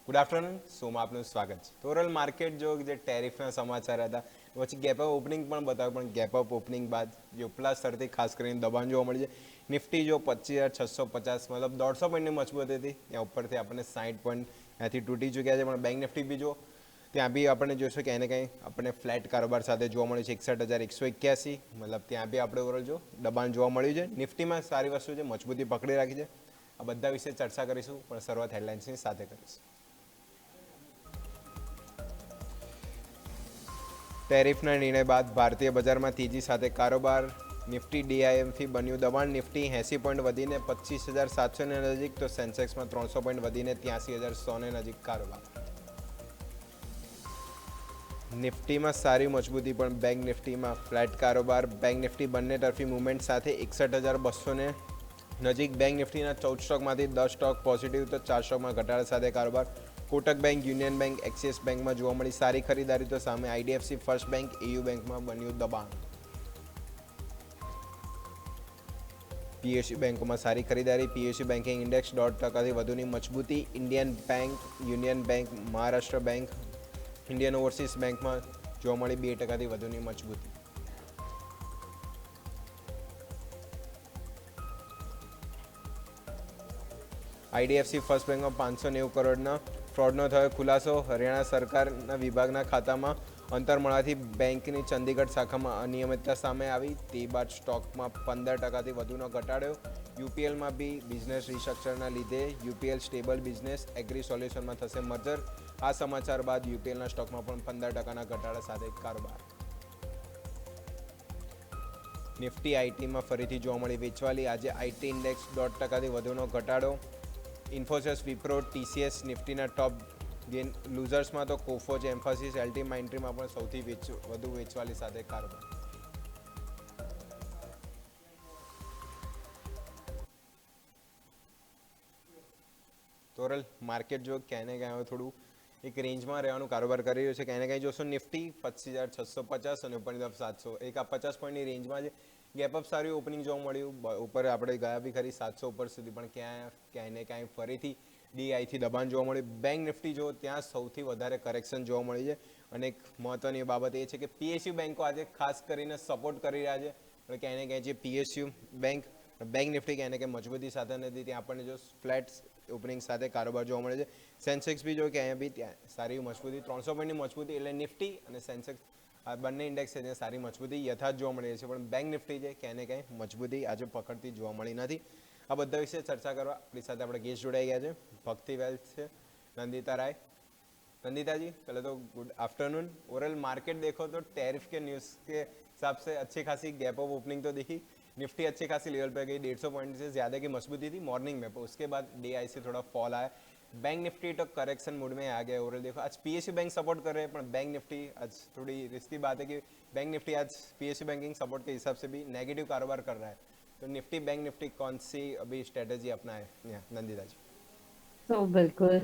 Good afternoon. શોમાં આપનું સ્વાગત છે. તો ઓવરઓલ માર્કેટ જો જે ટેરિફના સમાચાર હતા પછી ગેપ અપ ઓપનિંગ પણ બતાવ્યું, પણ ગેપ અપ ઓપનિંગ બાદ જે ઉપલા સ્તરથી ખાસ કરીને દબાણ જોવા મળી છે. નિફ્ટી જો 25,650 મતલબ 150 પોઈન્ટની મજબૂત હતી, ત્યાં ઉપરથી આપણને 60 પોઈન્ટ ત્યાંથી તૂટી ચૂક્યા છે. પણ બેંક નિફ્ટી બી જો ત્યાં બી આપણે જોઈશું કે એને કંઈ આપણે ફ્લેટ કારોબાર સાથે જોવા મળ્યું છે. 61,181 મતલબ ત્યાં બી આપણે ઓવરઓલ જો દબાણ જોવા મળ્યું છે. નિફ્ટીમાં સારી વસ્તુ છે, મજબૂતી પકડી રાખી છે. આ બધા વિશે ચર્ચા કરીશું, પણ શરૂઆત હેડલાઇન્સની સાથે કરીશું. ટેરિફના નિર્ણય બાદ ભારતીય બજારમાં તેજી સાથે કારોબાર. નિફ્ટી ડીઆઈએમથી બન્યું દબાણ. નિફ્ટી 80 પોઈન્ટ વધીને 25,700 નજીક, તો સેન્સેક્સમાં 300 પોઈન્ટ વધીને 83,100 નજીક કારોબાર. નિફ્ટીમાં સારી મજબૂતી, પણ બેંક નિફ્ટીમાં ફ્લેટ કારોબાર. બેંક નિફ્ટી બંને તરફી મુવમેન્ટ સાથે 61,200 નજીક. બેંક નિફ્ટીના 14 સ્ટોકમાંથી 10 સ્ટોક પોઝિટિવ, તો 4 સ્ટોકમાં ઘટાડા સાથે કારોબાર. Kotak bank, union bank, axis બેંકમાં જોવા મળી સારી ખરીદારી, તો સામે આઈડીએફસી ફર્સ્ટ બેંક, એયુ બેંકમાં બન્યું દબાણ. પીએસયુ બેંકોમાં સારી ખરીદારી. પીએસયુ બેન્કિંગ ઇન્ડેક્સ 1.5% વધુની મજબૂતી. Indian bank, union bank, Maharashtra bank, Indian overseas બેંકમાં જોવા મળી 2% વધુની મજબૂતી. આઈડીએફસી ફર્સ્ટ બેંકમાં 590 કરોડના ફ્રોડનો થયો ખુલાસો. હરિયાણા સરકારના વિભાગના ખાતામાં અંતર મળવાથી બેંકની ચંદીગઢ શાખામાં અનિયમિતતા સામે આવી. તે બાદ સ્ટોકમાં 15%થી વધુનો ઘટાડો. યુપીએલમાં બી બિઝનેસ રિસ્ટ્રક્ચરના લીધે યુપીએલ સ્ટેબલ બિઝનેસ એગ્રી સોલ્યુશનમાં થશે મર્જર. આ સમાચાર બાદ યુપીએલના સ્ટોકમાં પણ 15%ના ઘટાડા સાથે કારોબાર. નિફ્ટી આઈટીમાં ફરીથી જોવા મળી વેચવાલી. આજે આઈટી ઇન્ડેક્સ 1.5%થી વધુનો ઘટાડો. ઇન્ફોસિસ, વિપ્રો, ટીસીએસ નિફ્ટીના ટોપ ગેન લૂઝર્સમાં, તો કોફોજ, એમ્ફાસિસ, એલટી માઇન્ટ્રીમાં પણ સૌથી વધુ વેચવાલી સાથે કારોબાર. તોરલ માર્કેટ જો ક્યાંય ને ક્યાંય થોડું એક રેન્જમાં રહેવાનું કારોબાર કરી રહ્યું છે. ક્યાંય ને ક્યાંય જોશો નિફ્ટી 25,650 અને ઉપરની તરફ 700, એક આ 50 પોઈન્ટની રેન્જમાં છે. ગેપઅપ સારી ઓપનિંગ જોવા મળ્યું. ઉપર આપણે ગયા બી ખરી 700 ઉપર સુધી, પણ ક્યાંય ને ક્યાંય ફરીથી ડીઆઈથી દબાણ જોવા મળ્યું. બેંક નિફ્ટી જો ત્યાં સૌથી વધારે કરેક્શન જોવા મળી છે. અને એક મહત્વની બાબત એ છે કે પીએસયુ બેંકો આજે ખાસ કરીને સપોર્ટ કરી રહ્યા છે. પણ ક્યાંય ને ક્યાંય જે પીએસયુ બેંક નિફ્ટી ક્યાંય ને ક્યાંય મજબૂતી સાથે નથી, ત્યાં આપણને જો ફ્લેટ ઓપનિંગ સાથે કારોબાર જોવા મળે છે. સેન્સેક્સ બી જો કે અહીંયા બી ત્યાં સારી મજબૂતી, 300 પોઈન્ટની મજબૂતી, એટલે નિફ્ટી અને સેન્સેક્સ આ બંને ઇન્ડેક્સ છે ત્યાં સારી મજબૂતી યથાર્થ જોવા મળી છે. પણ બેંક નિફ્ટી છે ક્યાંય ને ક્યાંય મજબૂતી આજે પકડતી જોવા મળી નથી. આ બધા વિશે ચર્ચા કરવા આપણી સાથે આપણે ગેસ્ટ જોડાઈ ગયા છે. ભક્તિ વેલ્થ છે, नंदिता राय. नंदिता जी, पहले तो गुड आफ्टरनून. ओवरऑल मार्केट देखो तो टैरिफ के न्यूज़ के हिसाब से अच्छी खासी गैप ऑफ ओपनिंग तो दिखी. निफ्टी अच्छी खासी लेवल पे गई, 150 पॉइंट से ज़्यादा की मजबूती थी मॉर्निंग में, पर उसके बाद डे आई से थोड़ा फॉल आया. बैंक निफ्टी तो करेक्शन मूड में आ गया. ओवरऑल देखो आज पीएसयू बैंक सपोर्ट कर रहे हैं, पर बैंक निफ्टी आज थोड़ी रिस्की बात है कि बैंक निफ्टी आज पीएसयू बैंकिंग सपोर्ट के हिसाब से भी नेगेटिव कारोबार कर रहा है. तो निफ्टी बैंक निफ्टी कौन सी अभी स्ट्रेटेजी अपनाए नंदिता जी? तो बिल्कुल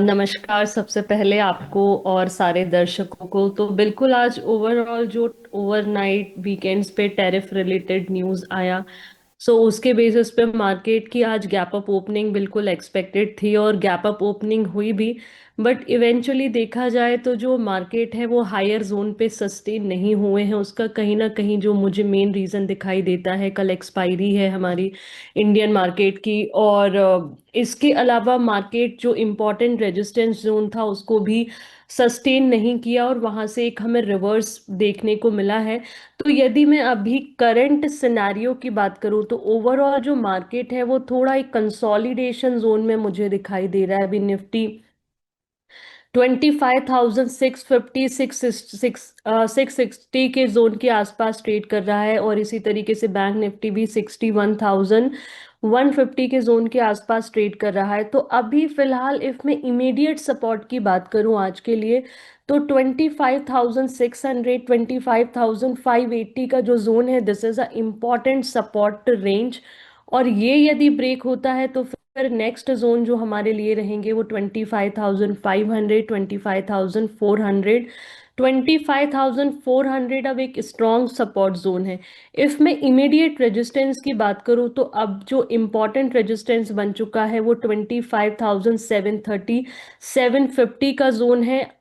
नमस्कार सबसे पहले आपको और सारे दर्शकों को। तो बिल्कुल आज ओवरऑल जो ओवरनाइट वीकेंड्स पे टैरिफ रिलेटेड न्यूज़ आया, उसके बेसिस पे मार्केट की आज गैप अप ओपनिंग बिल्कुल एक्सपेक्टेड थी और गैप अप ओपनिंग हुई भी। बट इवेंचुअली देखा जाए तो जो मार्केट है वो हायर जोन पे सस्टेन नहीं हुए हैं। उसका कहीं ना कहीं जो मुझे मेन रीज़न दिखाई देता है, कल एक्सपायरी है हमारी इंडियन मार्केट की, और इसके अलावा मार्केट जो इम्पोर्टेंट रेजिस्टेंस जोन था उसको भी सस्टेन नहीं किया और वहां से एक हमें रिवर्स देखने को मिला है। तो यदि मैं अभी करंट सिनेरियो की बात करूं तो ओवरऑल जो मार्केट है वो थोड़ा एक कंसोलिडेशन जोन में मुझे दिखाई दे रहा है। अभी निफ्टी 25,650 660 के जोन के आसपास ट्रेड कर रहा है, और इसी तरीके से बैंक निफ्टी भी 61,150 के जोन के आसपास ट्रेड कर रहा है। तो अभी फिलहाल इफ मैं इमीडिएट सपोर्ट की बात करूं आज के लिए, तो 25,600 25,580 का जो जोन है, this is a important support range. और ये यदि ब्रेक होता है तो फिर नेक्स्ट जोन जो हमारे लिए रहेंगे वो 25,500 25,400। 25,400 अब एक स्ट्रॉन्ग सपोर्ट जोन है। इफ मैं इमीडिएट रेजिस्टेंस की बात करूं तो अब जो इम्पोर्टेंट रेजिस्टेंस बन चुका है वो 25,730 750 का जोन है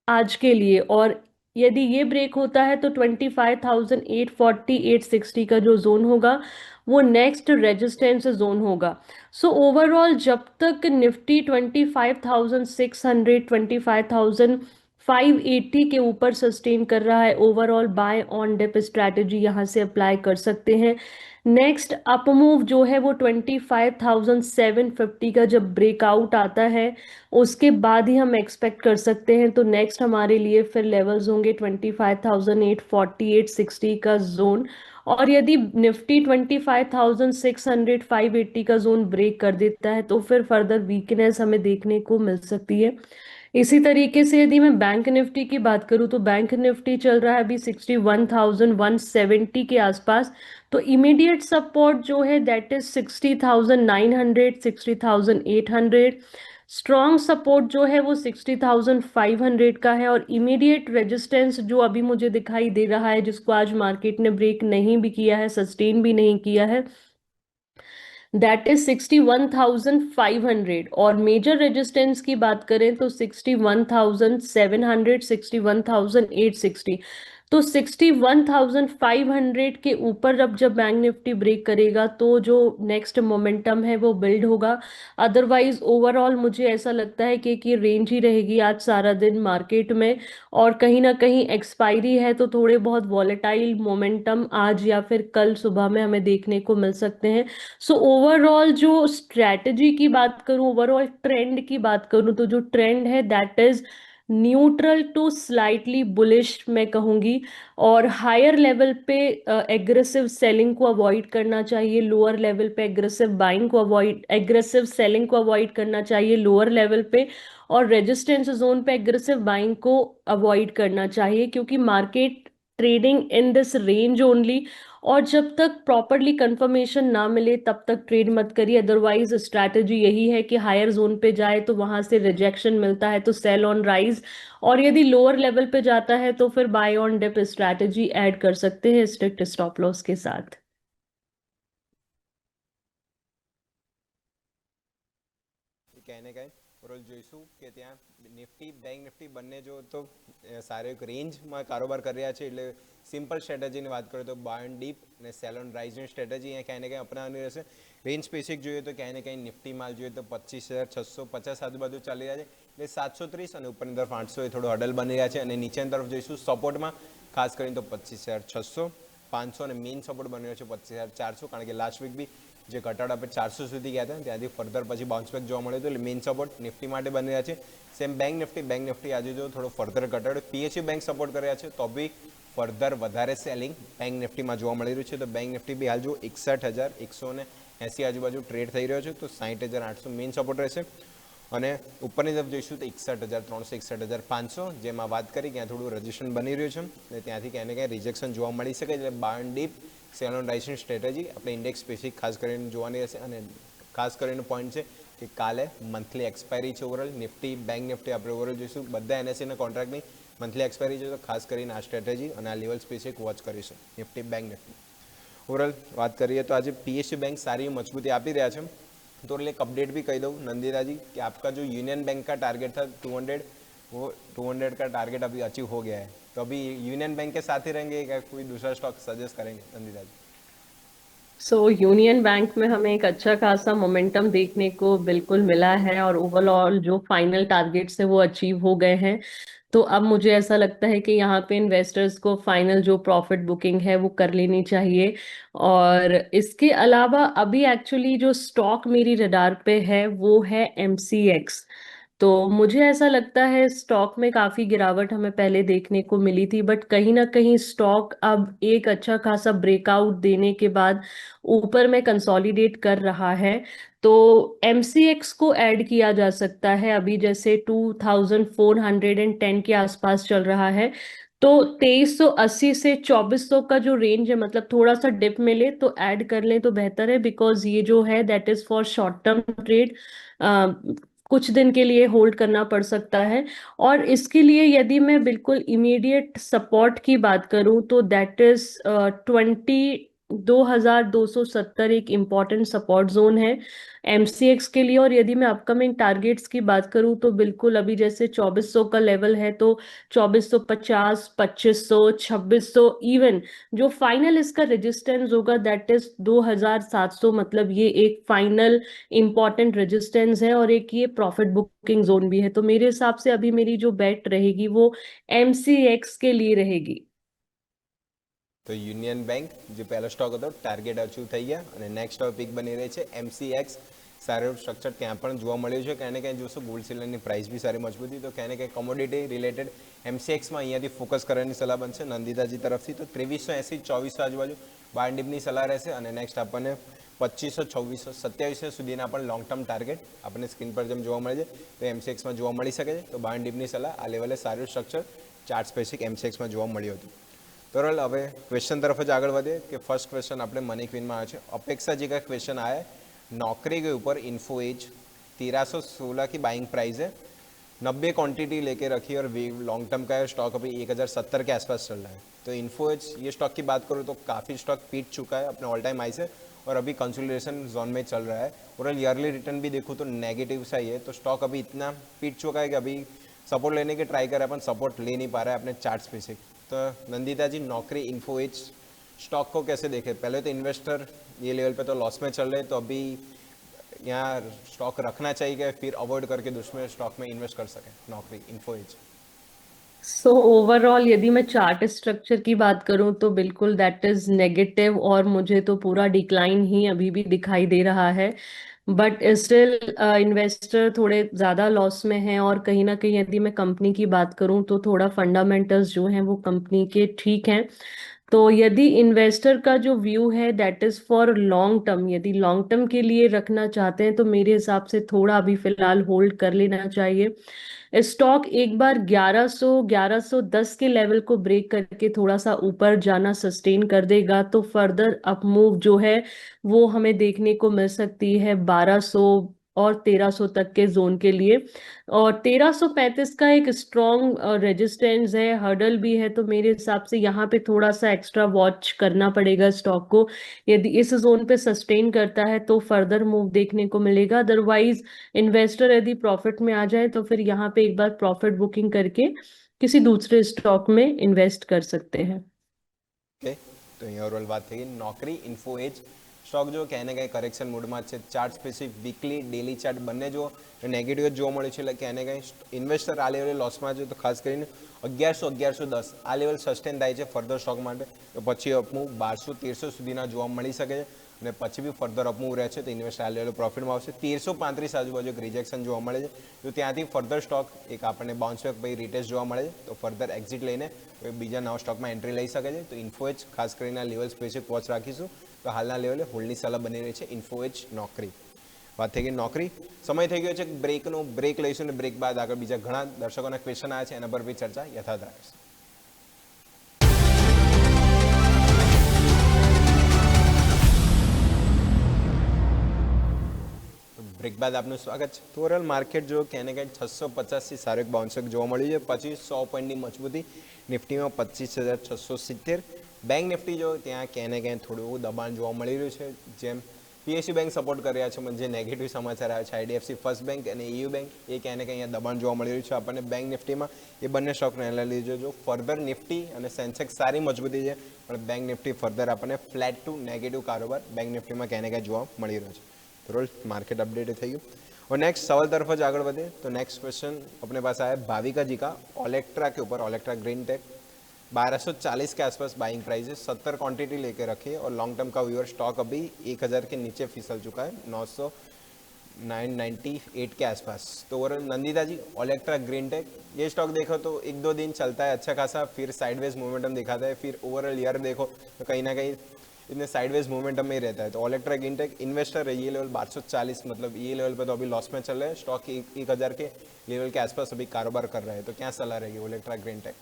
आज के लिए। और यदि ये ब्रेक होता है तो 25,840 860 का जो जोन होगा वो नेक्स्ट रेजिस्टेंस जोन होगा। सो ओवरऑल जब तक निफ्टी 25,600 25,580 के ऊपर सस्टेन कर रहा है, overall buy on dip strategy यहाँ से अप्लाई कर सकते हैं। नेक्स्ट अप मूव जो है वो 25,750 का जब ब्रेकआउट आता है उसके बाद ही हम एक्सपेक्ट कर सकते हैं। तो नेक्स्ट हमारे लिए फिर लेवल्स होंगे 25,840 860 का जोन। और यदि निफ्टी 25,600 580 का जोन ब्रेक कर देता है तो फिर फर्दर वीकनेस हमें देखने को मिल सकती है। इसी तरीके से यदि मैं बैंक निफ्टी की बात करूं तो बैंक निफ्टी चल रहा है अभी 61,170 के आसपास। तो इमीडिएट सपोर्ट जो है दैट इज 60,900 60,800। स्ट्रॉन्ग सपोर्ट जो है वो 60,500 का है। और इमीडिएट रेजिस्टेंस जो अभी मुझे दिखाई दे रहा है जिसको आज मार्केट ने ब्रेक नहीं भी किया है, सस्टेन भी नहीं किया है, दैट इज 61,500। और मेजर रेजिस्टेंस की बात करें तो 61,700 61,860। तो 61,500 के ऊपर अब जब बैंक निफ्टी ब्रेक करेगा तो जो नेक्स्ट मोमेंटम है वो बिल्ड होगा। अदरवाइज ओवरऑल मुझे ऐसा लगता है कि रेंज ही रहेगी आज सारा दिन मार्केट में। और कहीं ना कहीं एक्सपायरी है तो थोड़े बहुत वॉलेटाइल मोमेंटम आज या फिर कल सुबह में हमें देखने को मिल सकते हैं। सो ओवरऑल जो स्ट्रैटेजी की बात करूं, ओवरऑल ट्रेंड की बात करूं तो जो ट्रेंड है that is neutral to slightly bullish मैं कहूंगी। और हायर लेवल पे एग्रेसिव सेलिंग को अवॉइड करना चाहिए, लोअर लेवल पे एग्रेसिव बाइंग को अवॉइड एग्रेसिव सेलिंग को अवॉइड करना चाहिए लोअर लेवल पे। और रेजिस्टेंस जोन पे एग्रेसिव बाइंग को अवॉइड करना चाहिए क्योंकि market trading in this range only. और जब तक प्रॉपरली कंफर्मेशन ना मिले तब तक ट्रेड मत करिए। अदरवाइज स्ट्रैटेजी यही है कि हायर जोन पे जाए तो वहां से रिजेक्शन मिलता है तो सेल ऑन राइज, और यदि लोअर लेवल पे जाता है तो फिर buy on dip strategy add कर सकते हैं स्ट्रिक्ट स्टॉप लॉस के साथ। કહેને કાંઈ ઓવરઓલ જોઈશું કે ત્યાં નિફ્ટી બેંક નિફ્ટી બંને જો તો સારો એક રેન્જમાં કારોબાર કરી રહ્યા છે એટલે સિમ્પલ સ્ટ્રેટેજીની વાત કરીએ તો બાય એન્ડ ડીપ અને સેલ ઓન રાઇઝની સ્ટ્રેટેજી અહીંયા ક્યાંય ને ક્યાંય અપનાવવાની રહેશે। રેન્જ સ્પેસિફિક જોઈએ તો ક્યાંય ને ક્યાંય નિફ્ટી માલ જોઈએ તો 25,650 આજુબાજુ ચાલી રહ્યા છે એટલે 730 અને ઉપરની તરફ 800 એ થોડો હડલ બની રહ્યા છે। અને નીચેની તરફ જોઈશું સપોર્ટમાં ખાસ કરીને તો 25,600 500 અને મેઇન સપોર્ટ બની રહ્યો છે 25,400 કારણ કે લાસ્ટ વીક બી જે ઘટાડા આપણે 400 સુધી ગયા હતા ત્યાંથી ફર્ધર પછી બાઉન્સ બેક જોવા મળ્યું હતું એટલે મેઇન સપોર્ટ નિફ્ટી માટે બની રહ્યા છે। સેમ બેંક નિફ્ટી આજે જો થોડો ફર્ધર ઘટાડો પીએચયુ બેંક સપોર્ટ કરી રહ્યા છે તો બી ફર્ધર વધારે સેલિંગ બેંક નિફ્ટીમાં જોવા મળી રહ્યું છે। તો બેંક નિફ્ટી બી હાલ જો 61,180 આજુબાજુ ટ્રેડ થઈ રહ્યો છે તો 60,800 મેઇન સપોર્ટ રહેશે। અને ઉપરની તરફ જોઈશું તો 61,300 61,500 જેમાં વાત કરી ત્યાં થોડું રજિસ્ટ્રેશન બની રહ્યું છે અને ત્યાંથી ક્યાંય ને ક્યાંય રિજેક્શન જોવા મળી શકે એટલે buy and dip sell on રાઇઝની સ્ટ્રેટેજી આપણે ઇન્ડેક્સ સ્પેસિફિક ખાસ કરીને જોવાની રહેશે। અને ખાસ કરીને પોઈન્ટ છે કે કાલે મંથલી એક્સપાયરી છે ઓવરઓલ નિફ્ટી બેંક નિફ્ટી આપણે ઓવરઓલ જોઈશું બધા એનએસસીના કોન્ટ્રાક્ટની મંથલી એક્સપાયરી છે તો ખાસ કરીને આ સ્ટ્રેટેજી અને આ લેવલ સ્પેસિફિક વોચ કરીશું નિફ્ટી બેંક નિફ્ટી। ઓવરઓલ વાત કરીએ તો આજે પીએસયુ बैंक सारी मजबूती આપી રહ્યા છે। तो एक अपडेट भी कह दूँ नंदिता जी कि आपका जो यूनियन बैंक का टारगेट था 200 वो 200 का टारगेट अभी अचीव हो गया है। तो अभी यूनियन बैंक के साथ ही रहेंगे या कोई दूसरा स्टॉक सजेस्ट करेंगे नंदिता जी? सो यूनियन बैंक में हमें एक अच्छा खासा मोमेंटम देखने को बिल्कुल मिला है और ओवरऑल जो फाइनल टारगेट्स है वो अचीव हो गए हैं। तो अब मुझे ऐसा लगता है कि यहाँ पे इन्वेस्टर्स को फाइनल जो प्रॉफिट बुकिंग है वो कर लेनी चाहिए। और इसके अलावा अभी एक्चुअली जो स्टॉक मेरी रडार पे है वो है एमसीएक्स। तो मुझे ऐसा लगता है स्टॉक में काफी गिरावट हमें पहले देखने को मिली थी बट कहीं ना कहीं स्टॉक अब एक अच्छा खासा ब्रेकआउट देने के बाद ऊपर में कंसोलिडेट कर रहा है। तो एमसीएक्स को ऐड किया जा सकता है अभी जैसे 2410 के आसपास चल रहा है। तो 2380 से 2400 का जो रेंज है मतलब थोड़ा सा डिप मिले तो ऐड कर लें तो बेहतर है बिकॉज ये जो है that is for short term trade. कुछ दिन के लिए होल्ड करना पड़ सकता है। और इसके लिए यदि मैं बिल्कुल इमीडिएट सपोर्ट की बात करूं तो दैट इज 2270 एक इम्पॉर्टेंट सपोर्ट जोन है एमसीएक्स के लिए। और यदि मैं अपकमिंग टारगेट्स की बात करूं तो बिल्कुल अभी जैसे 2400 का लेवल है तो 2450, 2500, 2600, इवन जो फाइनल इसका रेजिस्टेंस होगा दैट इज 2700। मतलब ये एक फाइनल इम्पॉर्टेंट रेजिस्टेंस है और एक ये प्रॉफिट बुकिंग जोन भी है। तो मेरे हिसाब से अभी मेरी जो बेट रहेगी वो एमसीएक्स के लिए रहेगी। તો યુનિયન બેંક જે પહેલો સ્ટોક હતો ટાર્ગેટ અચીવ થઈ ગયા અને નેક્સ્ટ હવે પીક બની રહી છે એમસીએક્સ સારું સ્ટ્રક્ચર ત્યાં પણ જોવા મળ્યું છે ક્યાંય ને ક્યાંય જોશો ગોલ્ડ સિલ્વરની પ્રાઇસ બી સારી મજબૂતી તો ક્યાંય ને ક્યાંય કોમોડિટી રિલેટેડ એમસીએક્સમાં અહીંયાથી ફોકસ કરવાની સલાહ બનશે નંદિતાજી તરફથી તો 2380 2400 આજુબાજુ બાર ડીપની સલાહ રહેશે અને નેક્સ્ટ આપણને 2500 2600 2700 સુધીના પણ લોંગ ટર્મ ટાર્ગેટ આપણને સ્ક્રીન પર જેમ જોવા મળે છે તો એમસીએક્સમાં જોવા મળી શકે છે તો બાર ડીપની સલાહ આ લેવલે સારું સ્ટ્રક્ચર ચાર્ટ સ્પેસિફિક એમસીએક્સમાં જોવા મળ્યું હતું। तोरल હવે क्वेश्चन तरफ ज आगे बढ़े कि फर्स्ट क्वेश्चन अपने मनी क्वीन में आया है अपेक्षा जी का क्वेश्चन आया है नौकरी के ऊपर इन्फो एज 1316 की बाइंग प्राइस है 90 क्वांटिटी लेके रखी और लॉन्ग टर्म का स्टॉक अभी 1070 के आसपास चल रहा है। तो इन्फो एज ये स्टॉक की बात करूँ तो काफ़ी स्टॉक पीट चुका है अपने ऑल टाइम हाई से और अभी कंसोलिडेशन जोन में चल रहा है। और ईयरली रिटर्न भी देखूँ तो नेगेटिव सा ही है तो स्टॉक अभी इतना पीट चुका है कि अभी सपोर्ट लेने की ट्राई कर रहा है अपन सपोर्ट ले नहीं पा रहा है अपने चार्ट स्पेसिफिक। तो नंदिता जी नौकरी इन्फो एज स्टॉक को कैसे देखे? पहले तो इन्वेस्टर ये लेवल पे तो लॉस में चल रहे तो अभी यहाँ स्टॉक रखना चाहिए फिर अवॉइड करके दूसरे स्टॉक में इन्वेस्ट कर सके नौकरी इन्फो एज? सो ओवरऑल यदि मैं चार्ट स्ट्रक्चर की बात करूं तो बिल्कुल दैट इज नेगेटिव और मुझे तो पूरा डिक्लाइन ही अभी भी दिखाई दे रहा है। बट स्टिल इन्वेस्टर थोड़े ज्यादा लॉस में हैं और कहीं ना कहीं यदि मैं कंपनी की बात करूं तो थोड़ा फंडामेंटल्स जो हैं वो कंपनी के ठीक हैं। तो यदि इन्वेस्टर का जो व्यू है that is for long term, यदि लॉन्ग टर्म के लिए रखना चाहते हैं तो मेरे हिसाब से थोड़ा अभी फिलहाल होल्ड कर लेना चाहिए। स्टॉक एक बार 1100 1110 के लेवल को ब्रेक करके थोड़ा सा ऊपर जाना सस्टेन कर देगा तो फर्दर अप मूव जो है वो हमें देखने को मिल सकती है 1200 और 1300 तक के जोन के लिए। और 1335 का एक स्ट्रॉन्ग रेजिस्टेंस है, हर्डल भी है। तो मेरे हिसाब से यहाँ पे थोड़ा सा एक्स्ट्रा वॉच करना पड़ेगा स्टॉक को। यदि इस जोन पे सस्टेन करता है तो फर्दर मूव देखने को मिलेगा। अदरवाइज इन्वेस्टर यदि प्रॉफिट में आ जाए तो फिर यहाँ पे एक बार प्रॉफिट बुकिंग करके किसी दूसरे स्टॉक में इन्वेस्ट कर सकते हैं। ओके तो અહીં ઓવરઓલ વાત થઈ ગઈ નોકરી ઇન્ફો એજ સ્ટોક જો ક્યાંય ને ક્યાંય કરેક્શન મૂડમાં છે chart specific weekly daily chart બંને જો નેગેટિવ જોવા મળે છે એટલે ક્યાંય ને ક્યાંય ઇન્વેસ્ટર આ લેવલે લોસમાં છે તો ખાસ કરીને 1100 1110 આ લેવલ સસ્ટેન થાય છે ફર્ધર સ્ટોક માટે તો પછી અપમૂવ 1200 1300 સુધીના જોવા મળી શકે છે અને પછી બી ફર્ધર અપમૂવ રહે છે તો ઇન્વેસ્ટર આ લેવલે પ્રોફિટમાં આવશે। 1335 આજુબાજુ એક રિજેક્શન જોવા મળે છે તો ત્યાંથી ફર્ધર સ્ટોક એક આપણને બાઉન્સ બેક પછી રિટેસ્ટ જોવા મળે છે તો ફર્ધર એક્ઝિટ લઈને બીજા નવા સ્ટોકમાં એન્ટ્રી લઈ શકે છે। તો ઇન્ફોએજ ખાસ કરીને આ લેવલ સ્પેસિફિક વોચ રાખીશું તો હાલના લેવલે હોલ્ડની સલાહ બની રહી છે ઇન્ફોએજ નોકરી। વાત થઈ ગઈ નોકરી સમય થઈ ગયો છે બ્રેકનો બ્રેક લઈશું ને બ્રેક બાદ આગળ બીજા ઘણા દર્શકોના ક્વેશ્ચન આવ્યા છે એના પર બી ચર્ચા યથાવત રાખીશું। બ્રેક બાદ આપનું સ્વાગત છે। તો ઓવરઓલ માર્કેટ જો ક્યાંય ને ક્યાંય 650થી સારું એક બાઉન્સ બેક જોવા મળ્યું છે પછી 100 પોઈન્ટની મજબૂતી નિફ્ટીમાં 25,670। બેંક નિફ્ટી જો ત્યાં ક્યાંય ને ક્યાંય થોડું દબાણ જોવા મળી રહ્યું છે જેમ પીએસયુ બેંક સપોર્ટ કરી રહ્યા છે પણ જે નેગેટિવ સમાચાર આવ્યા છે આઈડીએફસી ફર્સ્ટ બેંક અને EU બેંક એ ક્યાંય ને ક્યાંય અહીંયા દબાણ જોવા મળી રહ્યું છે આપણને બેંક નિફ્ટીમાં એ બંને સ્ટોકને એનાલિઝ જો ફર્ધર નિફ્ટી અને સેન્સેક્સ સારી મજબૂતી છે પણ બેંક નિફ્ટી ફર્ધર આપણને ફ્લેટ ટુ નેગેટિવ કારોબાર બેંક નિફ્ટીમાં ક્યાંય ને ક્યાંય જોવા મળી રહ્યો છે। तो रोल मार्केट अपडेट થઈ ગયું और नेक्स्ट सवाल तरफ જ आगे बढ़े तो नेक्स्ट क्वेश्चन अपने पास आया भाविका जी का ओलेक्ट्रा के ऊपर ओलेक्ट्रा ग्रीन टेक 1240 के आसपास बाइंग प्राइस है 70 क्वांटिटी लेके रखी है और लॉन्ग टर्म का व्यूअर स्टॉक अभी 1000 के नीचे फिसल चुका है 998 के आसपास। तो ओवरऑल नंदिता जी ओलेक्ट्रा ग्रीन टेक ये स्टॉक देखो तो एक दो दिन चलता है अच्छा खासा फिर साइडवेज मोमेंटम दिखाता है फिर ओवरऑल ईयर देखो तो कहीं ना कहीं इतने साइडवेज मोमेंटम में ही रहता है। तो ओलेक्ट्रा ग्रीनटेक इन्वेस्टर है ये लेवल 1240 मतलब ये लेवल पे तो अभी लॉस में चल रहे हैं स्टॉक 1000 के लेवल के आसपास अभी कारोबार कर रहा है तो क्या सलाह रहेगी ओलेक्ट्रा ग्रीनटेक?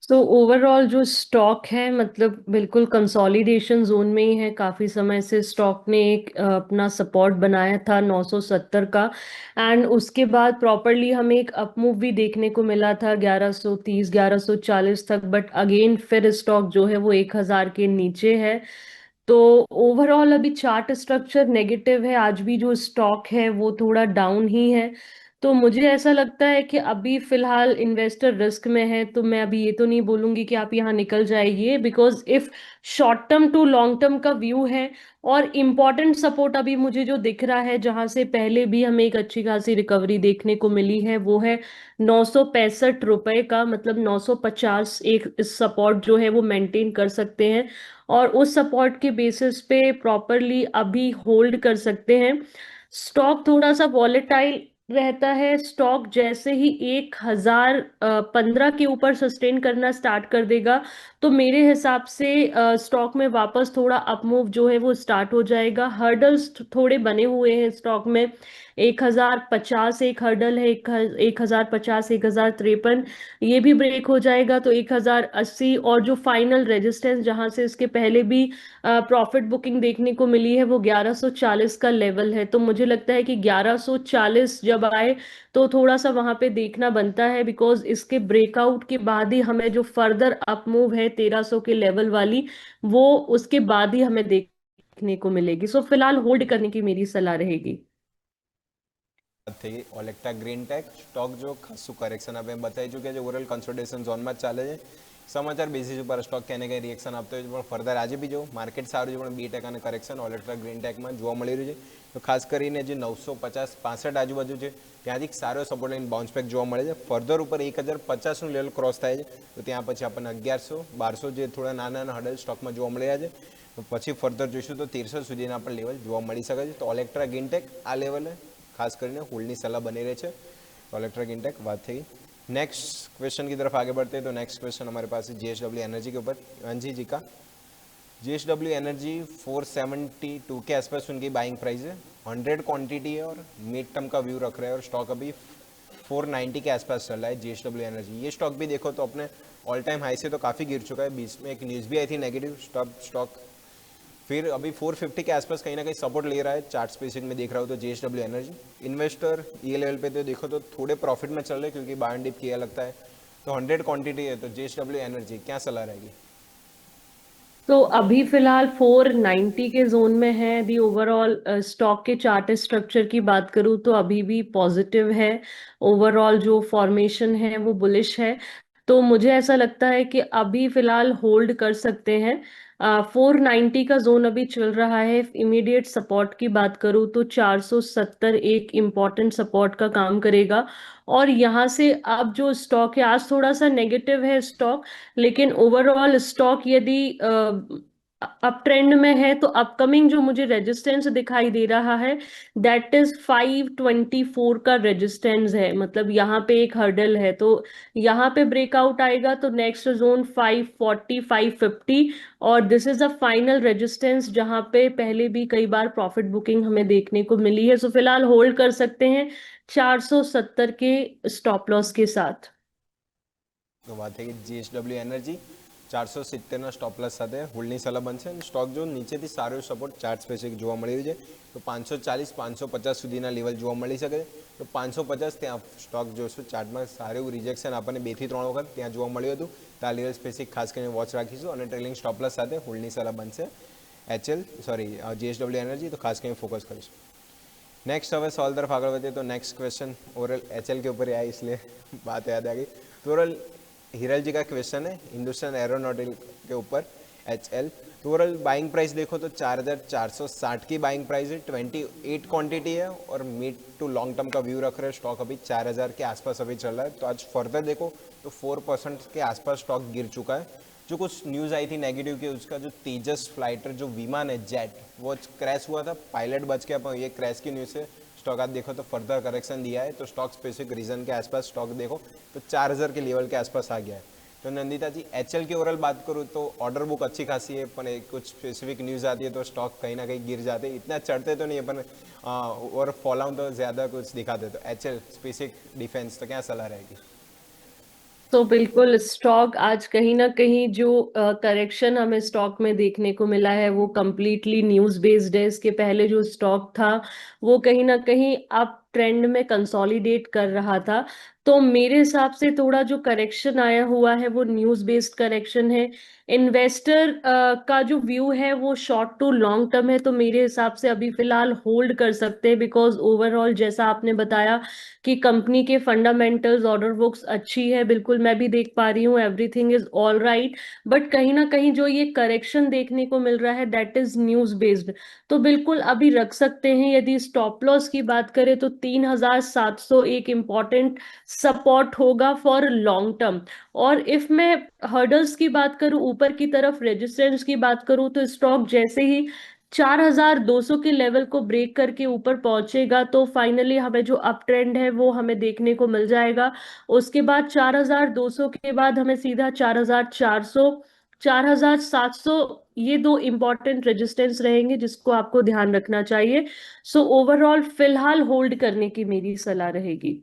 सो ओवरऑल जो स्टॉक है मतलब बिल्कुल कंसोलिडेशन जोन में ही है। काफी समय से स्टॉक ने एक अपना सपोर्ट बनाया था 970 का, एंड उसके बाद प्रॉपरली हमें एक अप मूव भी देखने को मिला था 1130 1140 तक, बट अगेन फिर स्टॉक जो है वो 1000 के नीचे है। तो ओवरऑल अभी चार्ट स्ट्रक्चर नेगेटिव है, आज भी जो स्टॉक है वो थोड़ा डाउन ही है। तो मुझे ऐसा लगता है कि अभी फिलहाल इन्वेस्टर रिस्क में है, तो मैं अभी ये तो नहीं बोलूंगी कि आप यहाँ निकल जाइए, because if short term to long term का व्यू है, और इम्पॉर्टेंट सपोर्ट अभी मुझे जो दिख रहा है जहां से पहले भी हमें एक अच्छी खासी रिकवरी देखने को मिली है, वो है 965 रुपए का। मतलब 950 एक सपोर्ट जो है वो मेंटेन कर सकते हैं, और उस सपोर्ट के बेसिस पे प्रॉपरली अभी होल्ड कर सकते हैं। स्टॉक थोड़ा सा वॉलेटाइल रहता है। स्टॉक जैसे ही 1015 के ऊपर सस्टेन करना स्टार्ट कर देगा, तो मेरे हिसाब से स्टॉक में वापस थोड़ा अपमूव जो है वो स्टार्ट हो जाएगा। हर्डल्स थोड़े बने हुए हैं स्टॉक में। 1050 एक हर्डल है, 1050 1053 ये भी ब्रेक हो जाएगा तो 1080, और जो फाइनल रेजिस्टेंस जहां से इसके पहले भी प्रॉफिट बुकिंग देखने को मिली है वो 1140 का लेवल है। तो मुझे लगता है कि 1140 जब आए तो थोड़ा सा वहां पे देखना बनता है, बिकॉज इसके ब्रेकआउट के बाद ही हमें जो फर्दर अपमूव है 1300 के लेवल वाली, वो उसके बाद ही हमें देखने को मिलेगी। सो फिलहाल होल्ड करने की मेरी सलाह रहेगी। થઈ ઓલેક્ટા ગ્રીન ટેક સ્ટોક જો ખાસું કરેક્શન આપે બતાવી ચૂક્યા છે ઓવરઓલ કન્સોલિડેશન ઝોનમાં જ ચાલે છે સમાચાર બેસિસ ઉપર સ્ટોક ક્યાંને ક્યાં રિએક્શન આપતો હોય છે પણ ફર્ધર આજે બી જો માર્કેટ સારું છે પણ 2% કરેક્શન ઓલેક્ટ્રા ગ્રીન ટેકમાં જોવા મળી રહ્યું છે તો ખાસ કરીને જે 950 65 આજુબાજુ છે ત્યાંથી સારો સપોર્ટ લાઈન બાઉન્સ બેક જોવા મળે છે ફર્ધર ઉપર 1050નું લેવલ ક્રોસ થાય છે તો ત્યાં પછી આપણને 1100 1200 જે થોડા નાના નાના હડલ સ્ટોકમાં જોવા મળી રહ્યા છે તો પછી ફર્ધર જોઈશું તો 1300 સુધીના પણ લેવલ જોવા મળી શકે છે તો ઓલેક્ટ્રા ગ્રીન ટેક આ લેવલે खास કરીને હોલ્ડની સલાહ બની રહી છે ઇલેક્ટ્રિક ઇન્ટેક વાત થઈ। नेक्स्ट क्वेश्चन की तरफ आगे बढ़ते हैं तो नेक्स्ट क्वेश्चन हमारे पास है जेएसडब्ल्यू एनर्जी के ऊपर अंजी जी का। जेएसडब्ल्यू एनर्जी 472 के आसपास उनकी बाइंग प्राइस है, 100 क्वांटिटी है और मिड टर्म का व्यू रख रहे हैं और स्टॉक अभी 490 के आसपास चल रहा है जेएसडब्ल्यू एनर्जी। ये स्टॉक भी देखो तो अपने ऑल टाइम हाई से तो काफ़ी गिर चुका है, बीच में एक न्यूज़ भी आई थी नेगेटिव स्टॉक फिर अभी 450 के आसपास कहीं ना कहीं सपोर्ट ले रहा है चार्ट स्पेसिफिक में देख रहा हो तो जेएसडब्ल्यू एनर्जी इन्वेस्टर ये लेवल पे तो देखो तो थोड़े प्रॉफिट में चल रहे क्योंकि बाय एंड डिप किया लगता है तो 100 क्वांटिटी है तो जेएसडब्ल्यू एनर्जी क्या सलाह रहेगी? तो अभी फिलहाल 490 के जोन में है। दी ओवरऑल स्टॉक के चार्ट स्ट्रक्चर की बात करूं तो अभी भी पॉजिटिव है। ओवरऑल जो फॉर्मेशन है वो बुलिश है। तो मुझे ऐसा लगता है कि अभी फिलहाल होल्ड कर सकते हैं। 490 का जोन अभी चल रहा है। इमीडिएट सपोर्ट की बात करूं तो 470 एक इम्पॉर्टेंट सपोर्ट का काम करेगा। और यहाँ से अब जो स्टॉक है, आज थोड़ा सा नेगेटिव है स्टॉक, लेकिन ओवरऑल स्टॉक यदि अप ट्रेंड में है तो अपकमिंग जो मुझे रेजिस्टेंस दिखाई दे रहा है दैट इज 524 का रेजिस्टेंस है। मतलब यहाँ पे एक हर्डल है, तो यहाँ पे ब्रेकआउट आएगा तो नेक्स्ट जोन 540 550, और this is a final resistance जहाँ पे पहले भी कई बार प्रॉफिट बुकिंग हमें देखने को मिली है। सो फिलहाल होल्ड कर सकते हैं 470 के स्टॉप लॉस के साथ। તો વાત થઈ જીએસડબ્લ્યુ એનર્જી 470ના સ્ટોપ લોસ સાથે હોલ્ડની સલાહ બનશે અને સ્ટોક જો નીચેથી સારો સપોર્ટ ચાર્ટ સ્પેસિફિક જોવા મળી રહ્યું છે તો 540 550 સુધીના લેવલ જોવા મળી શકે છે તો 550 ત્યાં સ્ટોક જોશું ચાર્ટમાં સારું એવું રિજેક્શન આપણને 2 થી 3 વખત ત્યાં જોવા મળ્યું હતું તો આ લેવલ સ્પેસિફિક ખાસ કરીને વોચ રાખીશું અને ટ્રેલિંગ સ્ટોપ લોસ સાથે હોલ્ડની સલાહ બનશે जेएसडब्ल्यू एनर्जी तो खास कहीं फोकस करीશું। नेक्स्ट हमें सवाल तरफ आगे बढ़ते तो नेक्स्ट क्वेश्चन ओरल एचएल के ऊपर ही आया इसलिए बात याद आ गई। तो ओरल हिरल जी का क्वेश्चन है हिंदुस्तान एरोनॉटिकल के ऊपर एचएल। तो ओवरऑल बाइंग प्राइस देखो तो 4460 की बाइंग प्राइस है, 28 क्वांटिटी है और मिड टू लॉन्ग टर्म का व्यू रख रहे हैं। स्टॉक अभी 4000 के आसपास अभी चल रहा है तो आज फर्दर देखो तो 4% के आसपास स्टॉक गिर चुका है। जो कुछ न्यूज़ आई थी नेगेटिव कि उसका जो तेजस फ्लाइटर जो विमान है जेट वो क्रैश हुआ था, पायलट बच गया पर ये क्रैश की न्यूज़ है स्टॉक आज देखो तो फर्दर करेक्शन दिया है तो स्टॉक स्पेसिफिक रीजन के आसपास स्टॉक देखो तो 4000 के लेवल के आसपास आ गया है। तो नंदिता जी एचएल की ओवरऑल बात करूँ तो ऑर्डर बुक अच्छी खासी है पर कुछ स्पेसिफिक न्यूज़ आती है तो स्टॉक कहीं ना कहीं गिर जाते हैं, इतना चढ़ते तो नहीं है पर और फॉल आउट तो ज़्यादा कुछ दिखाते तो एचएल स्पेसिफिक डिफेंस तो क्या सलाह रहेगी? तो बिल्कुल स्टॉक आज कहीं ना कहीं जो करेक्शन हमें स्टॉक में देखने को मिला है वो कंप्लीटली न्यूज़ बेस्ड है। इसके पहले जो स्टॉक था वो कहीं ना कहीं अप ट्रेंड में कंसोलिडेट कर रहा था। तो मेरे हिसाब से थोड़ा जो करेक्शन आया हुआ है वो न्यूज़ बेस्ड करेक्शन है। इन्वेस्टर का जो व्यू है वो शॉर्ट टू लॉन्ग टर्म है, तो मेरे हिसाब से अभी फिलहाल होल्ड कर सकते हैं, बिकॉज ओवरऑल जैसा आपने बताया कि कंपनी के फंडामेंटल्स, ऑर्डर बुक्स अच्छी है, बिल्कुल मैं भी देख पा रही हूँ, everything is all right. But कहीं ना कहीं जो ये करेक्शन देखने को मिल रहा है दैट इज न्यूज बेस्ड। तो बिल्कुल अभी रख सकते हैं। यदि स्टॉप लॉस की बात करें तो 3700 एक इम्पॉर्टेंट सपोर्ट होगा फॉर लॉन्ग टर्म। और इफ मैं हर्डल्स की बात करूं, ऊपर की तरफ रेजिस्टेंस की बात करूं, तो स्टॉक जैसे ही 4200 के लेवल को ब्रेक करके ऊपर पहुंचेगा तो फाइनली हमें जो अप ट्रेंड है वो हमें देखने को मिल जाएगा। उसके बाद 4200 के बाद हमें सीधा 4400, 4700, ये दो इंपॉर्टेंट रेजिस्टेंस रहेंगे जिसको आपको ध्यान रखना चाहिए। सो ओवरऑल फिलहाल होल्ड करने की मेरी सलाह रहेगी।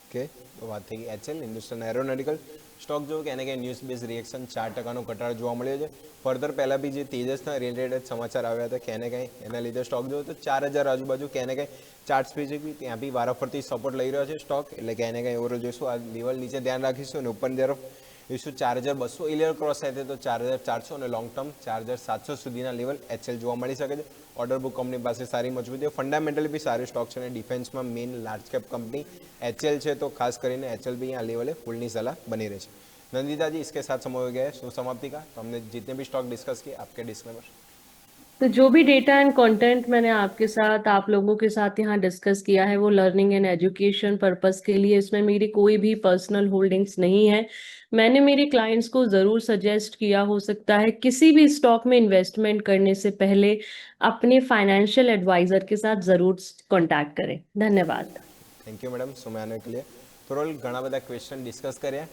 ઓકે, તો વાત થઈ ગઈ એચએલ હિન્દુસ્તાન એરોનોટિકલ સ્ટોક જો કે એને કે ન્યૂઝ બેઝ રિએક્શન 4%નો ઘટાડો જોવા મળ્યો છે. ફર્ધર પહેલાં બી જે તેજસના રિલેટેડ સમાચાર આવ્યા હતા કે એને કંઈ એના લીધે સ્ટોક જો તો 4000 આજુબાજુ કે એને કંઈ ચાર્ટ્સ બી છે ત્યાં બી વારાફરતી સપોર્ટ લઈ રહ્યો છે સ્ટોક, એટલે કે એને કંઈ ઓવરઓલ જોઈશું આ લેવલ નીચે ધ્યાન રાખીશું અને ઉપરની તરફ જોઈશું 4200 એ લેવલ ક્રોસ થાય તો 4400 અને લોંગ ટર્મ 4700 સુધીના લેવલ એચએલ જોવા મળી શકે છે. ઓર્ડર બુક કંપની પાસે સારી મજબૂતી, ફંડામેન્ટલી બી સારી સ્ટોક છે અને ડિફેન્સમાં main large cap company HL છે તો ખાસ કરીને एचएल भी यहाँ लेवले होल्डनी सलाह बनी रही है. नंदिता जी, इसके साथ समय हो गया है सुसमाप्ति का. तो हमने जितने भी स्टॉक डिस्कस किए आपके डिस्क्लेमर. तो जो भी डेटा एंड कंटेंट मैंने आपके साथ, आप लोगों के साथ यहाँ डिस्कस किया है वो लर्निंग एंड एजुकेशन पर्पस के लिए, इसमें मेरी कोई भी पर्सनल होल्डिंग्स नहीं है। मैंने मेरे क्लाइंट्स को जरूर सजेस्ट किया, हो सकता है किसी भी स्टॉक में इन्वेस्टमेंट करने से पहले अपने फाइनेंशियल एडवाइजर के साथ जरूर कांटेक्ट करें। धन्यवाद। थैंक यू मैडम समय आने के लिए. तो रोल घણા બધા ક્વેશ્ચન ડિસ્કસ કર્યા,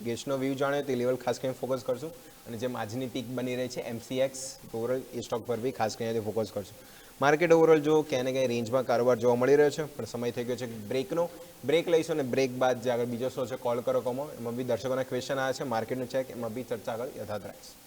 ગેસ્ટનો વ્યૂ જાણ્યો તે લેવલ ખાસ કરીને ફોકસ કરશું અને જેમ આજની પીક બની રહી છે એમસીએક્સ ઓવરઓલ એ સ્ટોક પર બી ખાસ કરીને ફોકસ કરશું. માર્કેટ ઓવરઓલ જો ક્યાંને ક્યાંય રેન્જમાં કારોબાર જોવા મળી રહ્યો છે, પણ સમય થઈ ગયો છે બ્રેકનો. બ્રેક લઈશું અને બ્રેક બાદ જે આગળ બીજો શો છે કોલ કરો કોમો, એમાં બી દર્શકોના ક્વેશ્ચન આવ્યા છે, માર્કેટનું ચેક, એમાં બી ચર્ચા આગળ યથાવત રાખીશું.